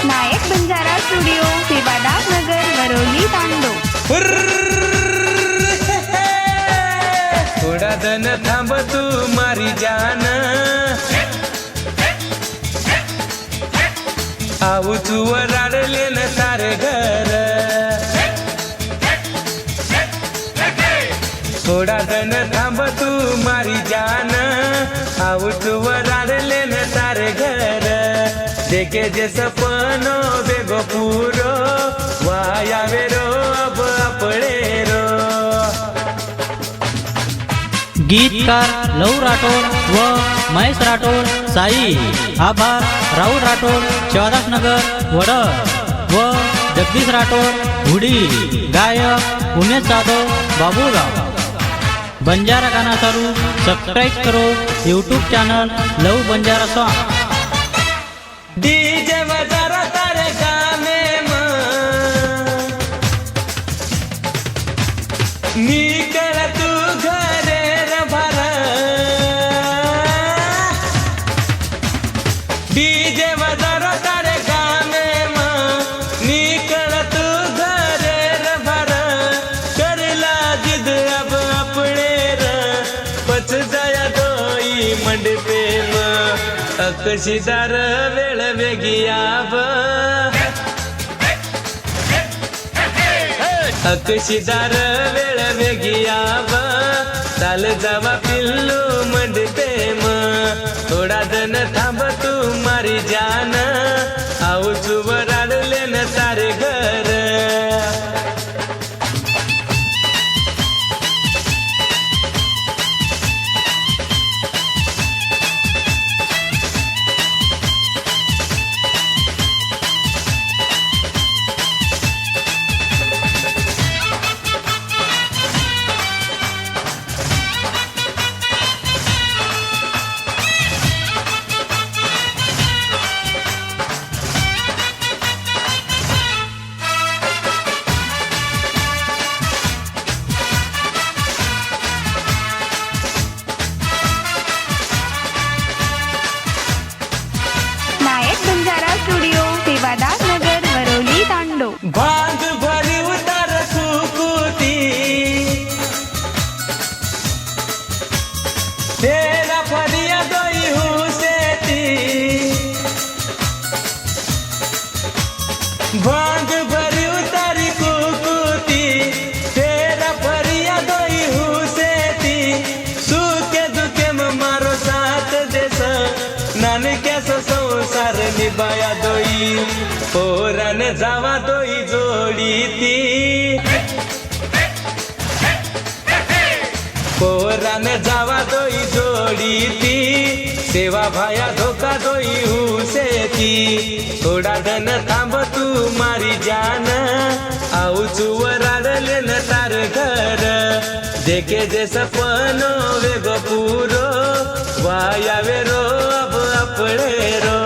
नायक Banjara studio, सेवादार नगर, Varolii, तांडो। थोड़ा दन थांब तू मारी जान, आऊ तू वराडले न सारे घर। थोड़ा दन थांब तू मारी जान, आऊ तू वराडले न सारे घर। देखे जे सपनो बेगो पूरो, वाया वेरो अब अपड़े रो। गीतकार लव राठोड व महेश राठोड, साई आभार, राहुल राठोड, शिवादास नगर, वडद व जगदीश राठोड, हुडी। गायक उमेश जाधव, बाबूराव। बंजारा गाना चालू, सब्सक्राइब करो यूट्यूब चैनल लव बंजारा सॉन्ग। डीजे बजारा तारे गाने निकल तू घरे रभर। डीजे बजारा तारे गाने निकल तू घरे रभर। करला जिद अब अपने र, पछ जाया दोई मंडपे अकशीदार वेळ वेगी आब। अकशीदार वेळ वेगी आब, चाल जावा पिल्लू मंडपे थोडा जन थांब तू मारी जान, आऊ चुवर आडले न सारे घर। नायक बंजारा स्टुडिओ, सेवादार नगर, वरोली, तांडो। भांग भरी उतार सुकुती, तेरा फरिया दोई हुसेती। भांग भरी उतारी कुकुती, तेरा फरिया दोई हुसेती। सुखे दुखे मारो साथ देस, नानक्यास संसार निभाया दोई। पोरान जावा दोई जोडी ती, पोरान जावा दोई जोडी ती। सेवा भाया धोका दोई हुसेती, थोडा धन थांब तू मारी जान, आऊ चुवर आडले न तार घर। देखे जे सपनो वेगो पूरो, वाया वेरो अब अपड़े रो।